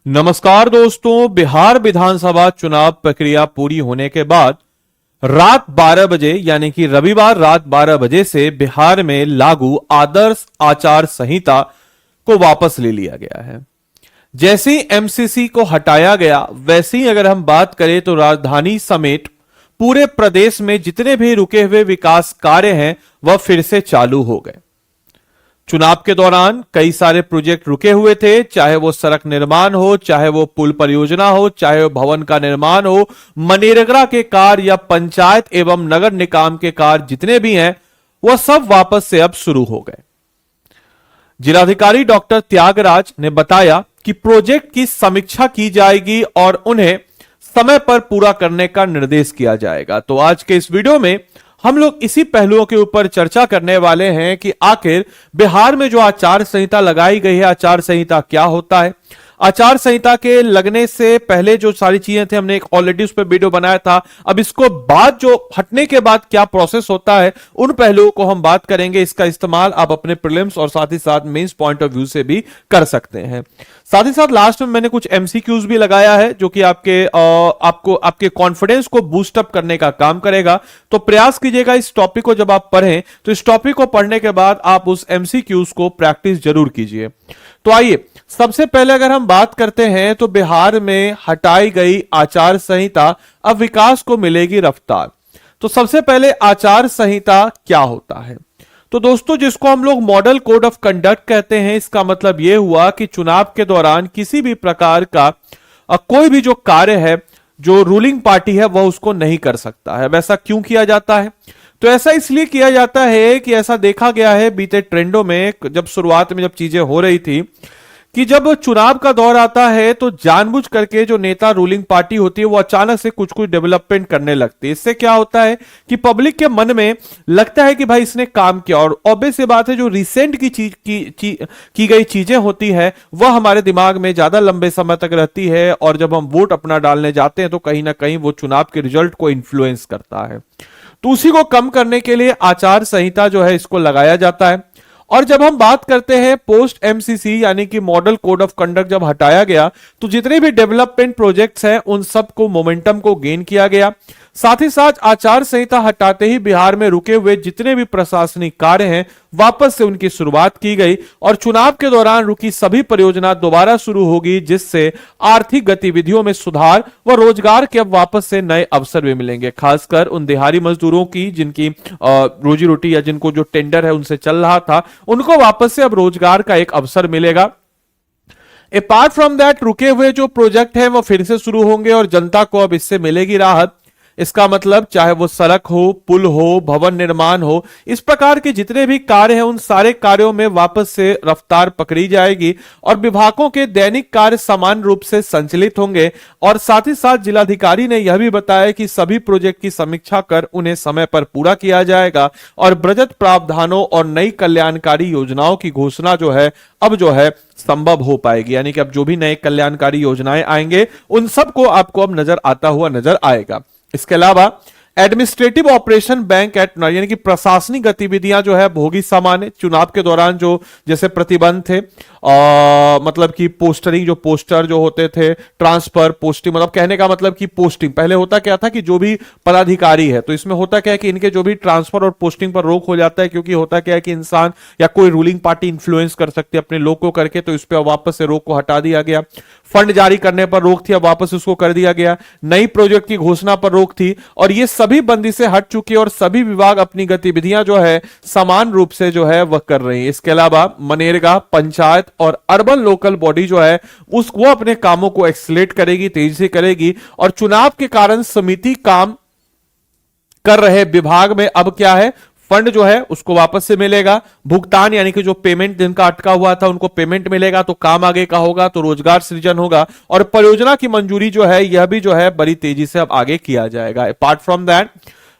नमस्कार दोस्तों, बिहार विधानसभा चुनाव प्रक्रिया पूरी होने के बाद रात 12 बजे यानी कि रविवार रात 12 बजे से बिहार में लागू आदर्श आचार संहिता को वापस ले लिया गया है। जैसे ही एमसीसी को हटाया गया, वैसे ही अगर हम बात करें तो राजधानी समेत पूरे प्रदेश में जितने भी रुके हुए विकास कार्य हैं वह फिर से चालू हो गए। चुनाव के दौरान कई सारे प्रोजेक्ट रुके हुए थे, चाहे वो सड़क निर्माण हो, चाहे वो पुल परियोजना हो, चाहे वो भवन का निर्माण हो, मनरेगा के कार्य या पंचायत एवं नगर निगम के कार्य जितने भी हैं वह सब वापस से अब शुरू हो गए। जिलाधिकारी डॉक्टर त्यागराज ने बताया कि प्रोजेक्ट की समीक्षा की जाएगी और उन्हें समय पर पूरा करने का निर्देश किया जाएगा। तो आज के इस वीडियो में हम लोग इसी पहलुओं के ऊपर चर्चा करने वाले हैं कि आखिर बिहार में जो आचार संहिता लगाई गई है, आचार संहिता क्या होता है। आचार संहिता के लगने से पहले जो सारी चीजें थे, हमने एक ऑलरेडी उस पर वीडियो बनाया था। अब इसको बाद जो हटने के बाद क्या प्रोसेस होता है, उन पहलुओं को हम बात करेंगे। इसका इस्तेमाल आप अपने प्रीलिम्स और साथ ही साथ मेंस पॉइंट ऑफ व्यू से भी कर सकते हैं। साथ ही साथ लास्ट में मैंने कुछ एमसीक्यूज भी लगाया है जो कि आपके कॉन्फिडेंस को बूस्ट अप करने का काम करेगा। तो प्रयास कीजिएगा इस टॉपिक को जब आप पढ़ें तो इस टॉपिक को पढ़ने के बाद आप उस एमसीक्यूज को प्रैक्टिस जरूर कीजिए। तो आइए सबसे पहले अगर हम बात करते हैं तो बिहार में हटाई गई आचार संहिता, अब विकास को मिलेगी रफ्तार। तो सबसे पहले आचार संहिता क्या होता है? तो दोस्तों, जिसको हम लोग मॉडल कोड ऑफ कंडक्ट कहते हैं, इसका मतलब यह हुआ कि चुनाव के दौरान किसी भी प्रकार का कोई भी जो कार्य है जो रूलिंग पार्टी है वह उसको नहीं कर सकता है। वैसा क्यों किया जाता है? तो ऐसा इसलिए किया जाता है कि ऐसा देखा गया है बीते ट्रेंडों में, जब शुरुआत में जब चीजें हो रही थी कि जब चुनाव का दौर आता है तो जानबूझ करके जो नेता रूलिंग पार्टी होती है वो अचानक से कुछ कुछ डेवलपमेंट करने लगती है। इससे क्या होता है कि पब्लिक के मन में लगता है कि भाई इसने काम किया, और ऑब्वियस सी बात है जो रिसेंट की गई चीजें होती है वह हमारे दिमाग में ज्यादा लंबे समय तक रहती है, और जब हम वोट अपना डालने जाते हैं तो कहीं ना कहीं वो चुनाव के रिजल्ट को इन्फ्लुएंस करता है। तो उसी को कम करने के लिए आचार संहिता जो है इसको लगाया जाता है। और जब हम बात करते हैं पोस्ट एमसीसी यानी कि मॉडल कोड ऑफ कंडक्ट जब हटाया गया तो जितने भी डेवलपमेंट प्रोजेक्ट्स हैं उन सबको मोमेंटम को गेन किया गया। साथ ही साथ आचार संहिता हटाते ही बिहार में रुके हुए जितने भी प्रशासनिक कार्य हैं वापस से उनकी शुरुआत की गई और चुनाव के दौरान रुकी सभी परियोजना दोबारा शुरू होगी, जिससे आर्थिक गतिविधियों में सुधार व रोजगार के अब वापस से नए अवसर भी मिलेंगे। खासकर उन दिहाड़ी मजदूरों की जिनकी रोजी रोटी या जिनको जो टेंडर है उनसे चल रहा था, उनको वापस से अब रोजगार का एक अवसर मिलेगा। अपार्ट फ्रॉम दैट रुके हुए जो प्रोजेक्ट हैं वो फिर से शुरू होंगे और जनता को अब इससे मिलेगी राहत। इसका मतलब चाहे वो सड़क हो, पुल हो, भवन निर्माण हो, इस प्रकार के जितने भी कार्य हैं उन सारे कार्यों में वापस से रफ्तार पकड़ी जाएगी और विभागों के दैनिक कार्य समान रूप से संचालित होंगे। और साथ ही साथ जिलाधिकारी ने यह भी बताया कि सभी प्रोजेक्ट की समीक्षा कर उन्हें समय पर पूरा किया जाएगा और बजट प्रावधानों और नई कल्याणकारी योजनाओं की घोषणा जो है अब जो है संभव हो पाएगी। यानी कि अब जो भी नए कल्याणकारी योजनाएं आएंगे उन सबको आपको अब नजर आता हुआ नजर आएगा। इसके अलावा एडमिनिस्ट्रेटिव ऑपरेशन बैंक एक्ट यानी कि प्रशासनिक गतिविधियां जो है भोगी सामान्य चुनाव के दौरान जो जैसे प्रतिबंध थे, मतलब कि पोस्टरिंग, जो पोस्टर जो होते थे, ट्रांसफर पोस्टिंग, मतलब कहने का मतलब कि पोस्टिंग पहले होता क्या था कि जो भी पदाधिकारी है तो इसमें होता क्या है कि इनके जो भी ट्रांसफर और पोस्टिंग पर रोक हो जाता है, क्योंकि होता क्या है कि इंसान या कोई रूलिंग पार्टी इंफ्लुएंस कर सकती है अपने लोग को करके, तो इस पर वापस से रोक को हटा दिया गया। फंड जारी करने पर रोक थी, अब वापस उसको कर दिया गया। नई प्रोजेक्ट की घोषणा पर रोक थी और ये सभी बंदिशें हट चुकी और सभी विभाग अपनी गतिविधियां जो है समान रूप से जो है वह कर रही है। इसके अलावा मनरेगा, पंचायत और अर्बन लोकल बॉडी जो है वो अपने कामों को एक्सीलरेट करेगी, तेजी से करेगी। और चुनाव के कारण समिति काम कर रहे विभाग में अब क्या है, फंड जो है उसको वापस से मिलेगा। भुगतान यानी कि जो पेमेंट जिनका अटका हुआ था उनको पेमेंट मिलेगा, तो काम आगे का होगा, तो रोजगार सृजन होगा। और परियोजना की मंजूरी जो है यह भी जो है बड़ी तेजी से अब आगे किया जाएगा। अपार्ट फ्रॉम दैट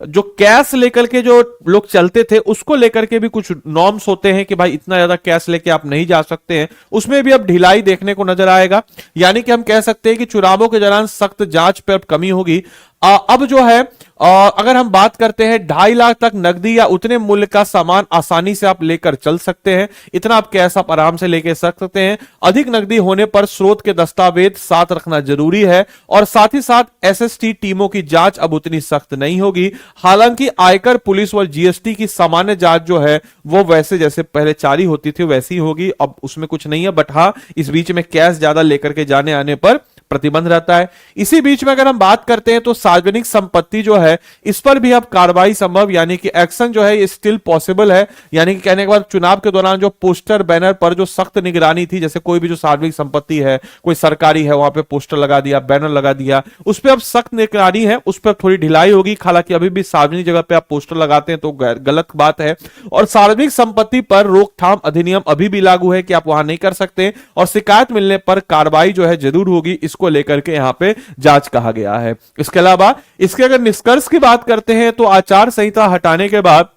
जो कैश लेकर के जो लोग चलते थे उसको लेकर के भी कुछ नॉर्म्स होते हैं कि भाई इतना ज्यादा कैश लेके आप नहीं जा सकते हैं, उसमें भी अब ढिलाई देखने को नजर आएगा। यानी कि हम कह सकते हैं कि चुनावों के दौरान सख्त जांच पर अब कमी होगी। अब जो है अगर हम बात करते हैं 2.5 लाख तक नकदी या उतने मूल्य का सामान आसानी से आप लेकर चल सकते हैं, इतना आप कैश आप आराम से लेके सकते हैं। अधिक नकदी होने पर स्रोत के दस्तावेज साथ रखना जरूरी है और साथ ही साथ एसएसटी टीमों की जांच अब उतनी सख्त नहीं होगी। हालांकि आयकर, पुलिस और जीएसटी की सामान्य जांच जो है वो वैसे जैसे पहले जारी होती थी वैसी होगी, अब उसमें कुछ नहीं है। बट हाँ, इस बीच में कैश ज्यादा लेकर के जाने आने पर प्रतिबंध रहता है। इसी बीच में अगर हम बात करते हैं तो सार्वजनिक संपत्ति जो है इस पर भी अब कार्रवाई संभव, यानी कि एक्शन जो है ये स्टिल पॉसिबल है। यानी कि कहने के बाद चुनाव के दौरान जो पोस्टर बैनर पर जो सख्त निगरानी थी, जैसे कोई भी जो सार्वजनिक संपत्ति है, कोई सरकारी है, वहां पे पोस्टर लगा दिया, बैनर लगा दिया, उस पर अब सख्त निगरानी है, उस पर थोड़ी ढिलाई होगी। हालांकि अभी भी सार्वजनिक जगह पे आप पोस्टर लगाते हैं तो गलत बात है। और सार्वजनिक संपत्ति पर रोकथाम अधिनियम अभी भी लागू है कि आप वहां नहीं कर सकते और शिकायत मिलने पर कार्रवाई जो है जरूर होगी, को लेकर के यहां पे जांच कहा गया है। इसके अलावा इसके अगर निष्कर्ष की बात करते हैं तो आचार संहिता हटाने के बाद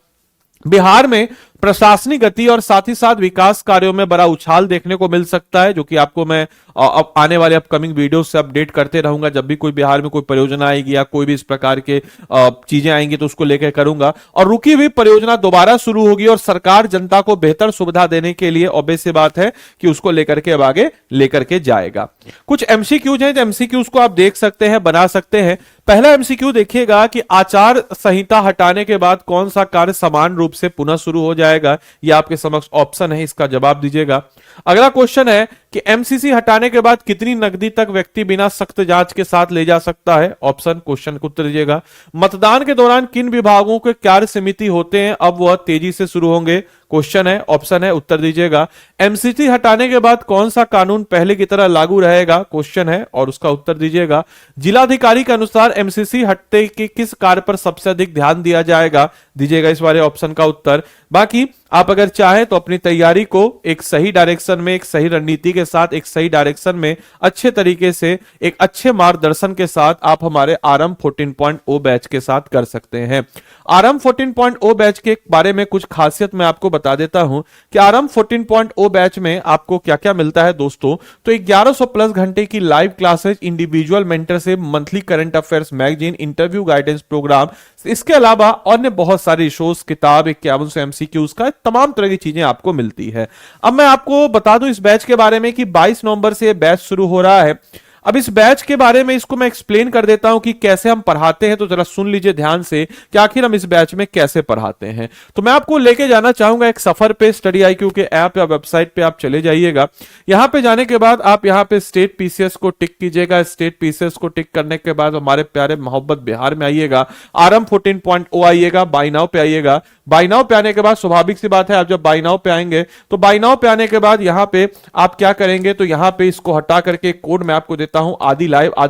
बिहार में प्रशासनिक गति और साथ ही साथ विकास कार्यों में बड़ा उछाल देखने को मिल सकता है, जो कि आपको मैं अब आने वाले अपकमिंग वीडियो से अपडेट करते रहूंगा। जब भी कोई बिहार में कोई परियोजना आएगी या कोई भी इस प्रकार के चीजें आएंगी तो उसको लेकर करूंगा। और रुकी हुई परियोजना दोबारा शुरू होगी और सरकार जनता को बेहतर सुविधा देने के लिए ऑब्वियस सी बात है कि उसको लेकर के अब आगे लेकर के जाएगा। कुछ एमसीक्यूज हैं, एमसीक्यूज को आप देख सकते हैं, बना सकते हैं। पहला एमसीक्यू देखिएगा कि आचार संहिता हटाने के बाद कौन सा कार्य समान रूप से पुनः शुरू हो जाएगा, यह आपके समक्ष ऑप्शन है, इसका जवाब दीजिएगा। अगला क्वेश्चन है कि एमसीसी हटाने के बाद कितनी नकदी तक व्यक्ति बिना सख्त जांच के साथ ले जा सकता है, ऑप्शन क्वेश्चन को उत्तर दीजिएगा। मतदान के दौरान किन विभागों के कार्य समिति होते हैं, अब वह तेजी से शुरू होंगे, क्वेश्चन है, ऑप्शन है, उत्तर दीजिएगा। एमसीसी हटाने के बाद कौन सा कानून पहले की तरह लागू रहेगा, क्वेश्चन है और उसका उत्तर दीजिएगा। जिलाधिकारी के अनुसार एमसीसी हटते के किस कार्य पर सबसे अधिक ध्यान दिया जाएगा, दीजिएगा इस वाले ऑप्शन का उत्तर। बाकी आप अगर चाहें तो अपनी तैयारी को एक सही डायरेक्शन में, एक सही रणनीति के साथ, एक सही डायरेक्शन में अच्छे तरीके से, एक अच्छे मार्गदर्शन के साथ आप हमारे आरएम 14.0 बैच के साथ कर सकते हैं। आरएम 14.0 बैच के बारे में कुछ खासियत मैं आपको बता देता हूं कि आरएम 14.0 बैच में आपको क्या क्या मिलता है दोस्तों। तो 1100 प्लस घंटे की live classes, individual mentorship, monthly current affairs magazine, interview guidance program, इसके अलावा अन्य बहुत सारी शोज, किताब, 5100 एमसीक्यूज का तमाम तरह की चीजें आपको मिलती है। अब मैं आपको बता दूं इस बैच के बारे में कि 22 नवंबर से बैच शुरू हो रहा है। अब इस बैच के बारे में इसको मैं एक्सप्लेन कर देता हूं कि कैसे हम पढ़ाते हैं, तो जरा सुन लीजिए ध्यान से कि आखिर हम इस बैच में कैसे पढ़ाते हैं। तो मैं आपको लेके जाना चाहूंगा एक सफर पे, स्टडी आईक्यू के ऐप या वेबसाइट पे आप चले जाइएगा। यहां पे जाने के बाद आप यहां पे स्टेट पीसीएस को टिक कीजिएगा। स्टेट पीसीएस को टिक करने के बाद हमारे प्यारे मोहब्बत बिहार में आइएगा, आरएम 14.0 आइएगा, बाय नाउ पे आइएगा। बाय नाउ पे आने के बाद स्वाभाविक सी बात है, आप जब बाय नाउ पे आएंगे तो बाय नाउ पे आने के बाद यहां पे आप क्या करेंगे, तो यहां पे इसको हटा करके कोड मैं आपको देता हूं, आदि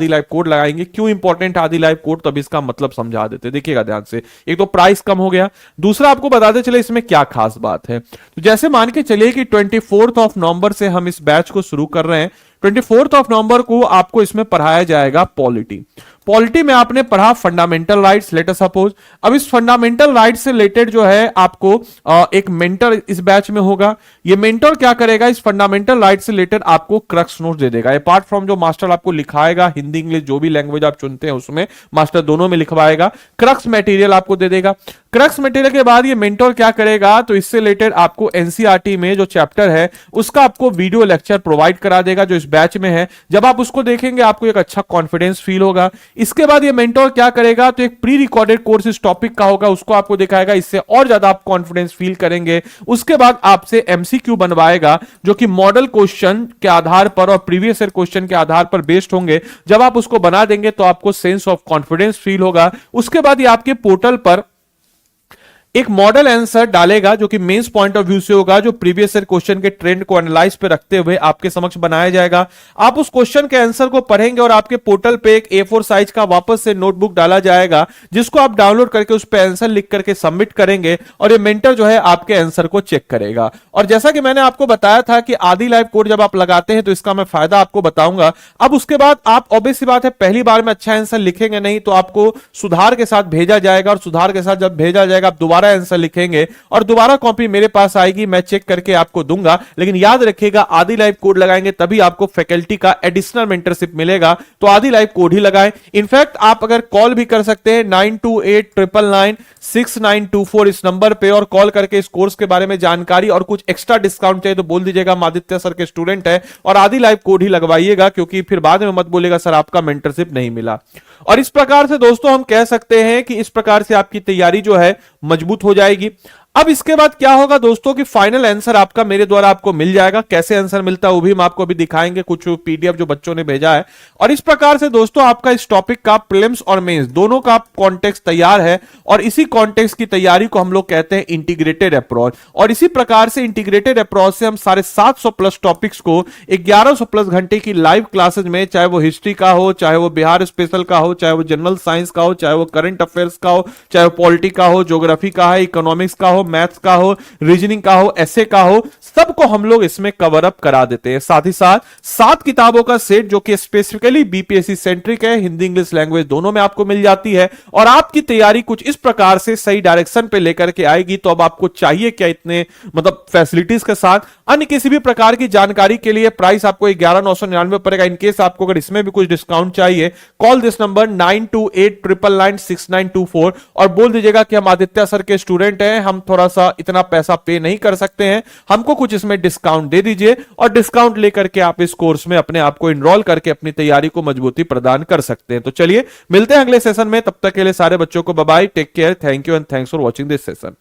लाइव कोड लगाएंगे। क्यों इंपॉर्टेंट आदि लाइव कोड, तब इसका मतलब समझा देते, देखिएगा ध्यान से। एक तो प्राइस कम हो गया, दूसरा आपको बताते चले इसमें क्या खास बात है। तो जैसे मान के चलिए कि 24 नवंबर से हम इस बैच को शुरू कर रहे हैं। 24 नवंबर को आपको इसमें पढ़ाया जाएगा पॉलिटी। पॉलिटी में आपने पढ़ा fundamental rights, let us suppose. अब इस फंडामेंटल राइट्स से रिलेटेड जो है आपको एक मेंटर इस बैच में होगा। ये मेंटर क्या करेगा, इस फंडामेंटल राइट्स से रिलेटेड आपको क्रक्स नोट्स दे देगा। अपार्ट फ्रॉम जो मास्टर आपको लिखाएगा, हिंदी इंग्लिश जो भी लैंग्वेज आप चुनते हैं उसमें मास्टर दोनों में लिखवाएगा, क्रक्स मटेरियल आपको दे देगा। क्रक्स मटेरियल के बाद ये मेंटर क्या करेगा, तो इससे रिलेटेड आपको एनसीईआरटी में जो चैप्टर है उसका आपको वीडियो लेक्चर प्रोवाइड करा देगा जो इस बैच में है। जब आप उसको देखेंगे आपको एक अच्छा कॉन्फिडेंस फील होगा। इसके बाद ये मेंटर क्या करेगा, तो एक प्री रिकॉर्डेड कोर्स इस टॉपिक का होगा, उसको आपको दिखाएगा, इससे और ज्यादा आप कॉन्फिडेंस फील करेंगे। उसके बाद आपसे एमसीक्यू बनवाएगा जो कि मॉडल क्वेश्चन के आधार पर और प्रीवियस ईयर क्वेश्चन के आधार पर बेस्ड होंगे। जब आप उसको बना देंगे तो आपको सेंस ऑफ कॉन्फिडेंस फील होगा। उसके बाद ये आपके पोर्टल पर एक मॉडल आंसर डालेगा जो कि मेंस पॉइंट ऑफ व्यू से होगा, जो प्रीवियस ईयर क्वेश्चन के ट्रेंड को एनालाइज पे रखते हुए आपके समक्ष बनाया जाएगा। आप उस क्वेश्चन के आंसर को पढ़ेंगे और आपके पोर्टल पे एक A4 साइज का वापस से नोटबुक डाला जाएगा जिसको आप डाउनलोड करके उस पे आंसर लिख करके सबमिट करेंगे और ये मेंटर जो है आपके आंसर को चेक करेगा। और जैसा कि मैंने आपको बताया था कि आदि लाइव कोड जब आप लगाते हैं तो इसका मैं फायदा आपको बताऊंगा। अब उसके बाद आप ऑब्वियस सी बात है पहली बार में अच्छा आंसर लिखेंगे नहीं तो आपको सुधार के साथ भेजा जाएगा और सुधार के साथ जब भेजा जाएगा आप दोबारा दोबारा आंसर लिखेंगे और दोबारा कॉपी मेरे पास आएगी, मैं चेक करके आपको दूंगा। लेकिन याद रखिएगा आदि लाइव कोड लगाएंगे तभी आपको फैकल्टी का एडिशनल मेंटरशिप मिलेगा, तो आदि लाइव कोड ही लगाएं। इनफैक्ट आप अगर कॉल भी कर सकते हैं 9289996924 इस नंबर पे, और कॉल करके इस कोर्स के बारे में जानकारी और कुछ एक्स्ट्रा डिस्काउंट चाहिए तो बोल दीजिएगा हम आदित्य सर के स्टूडेंट है, और आदि लाइव कोड ही लगवाइएगा, क्योंकि फिर बाद में मत बोलेगा सर आपका मेंटरशिप नहीं मिला। और इस प्रकार से दोस्तों हम कह सकते हैं कि इस प्रकार से आपकी तैयारी जो है मजबूत हो जाएगी। अब इसके बाद क्या होगा दोस्तों कि फाइनल आंसर आपका मेरे द्वारा आपको मिल जाएगा। कैसे आंसर मिलता है वो भी हम आपको अभी दिखाएंगे, कुछ पीडीएफ जो बच्चों ने भेजा है। और इस प्रकार से दोस्तों आपका इस टॉपिक का प्रीलिम्स और मेंस दोनों का कॉन्टेक्स्ट तैयार है, और इसी कॉन्टेक्स्ट की तैयारी को हम लोग कहते हैं इंटीग्रेटेड अप्रोच। और इसी प्रकार से इंटीग्रेटेड अप्रोच से हम 750 प्लस टॉपिक्स को 1100 प्लस घंटे की लाइव क्लासेज में, चाहे वो हिस्ट्री का हो, चाहे वो बिहार स्पेशल का हो, चाहे वो जनरल साइंस का हो, चाहे वो करंट अफेयर्स का हो, चाहे वो पॉलिटी का हो, ज्योग्राफी का है, इकोनॉमिक्स का हो, मैथ्स का हो, रीजनिंग का हो, एसे का हो, सबको हम लोग इसमें कवर अप करा देते हैं। साथ ही साथ 7 किताबों का सेट जो कि स्पेसिफिकली बीपीएससी सेंट्रिक है, हिंदी इंग्लिश लैंग्वेज दोनों में आपको मिल जाती है, और आपकी तैयारी कुछ इस प्रकार से सही डायरेक्शन पे लेकर के आएगी। तो अब आपको चाहिए क्या इतने मतलब फैसिलिटीज के साथ। अन्य किसी भी प्रकार की जानकारी के लिए प्राइस आपको 11,999 पड़ेगा। इनकेस आपको अगर इसमें भी कुछ डिस्काउंट चाहिए, कॉल दिस नंबर 9289996924 और बोल दीजिएगा कि हम आदित्य सर के स्टूडेंट हैं, हम थोड़ा सा इतना पैसा पे नहीं कर सकते हैं, हमको कुछ इसमें डिस्काउंट दे दीजिए, और डिस्काउंट लेकर के आप इस कोर्स में अपने आप को इनरोल करके अपनी तैयारी को मजबूती प्रदान कर सकते हैं। तो चलिए मिलते हैं अगले सेशन में, तब तक के लिए सारे बच्चों को bye bye, take care, thank you and thanks for watching this session.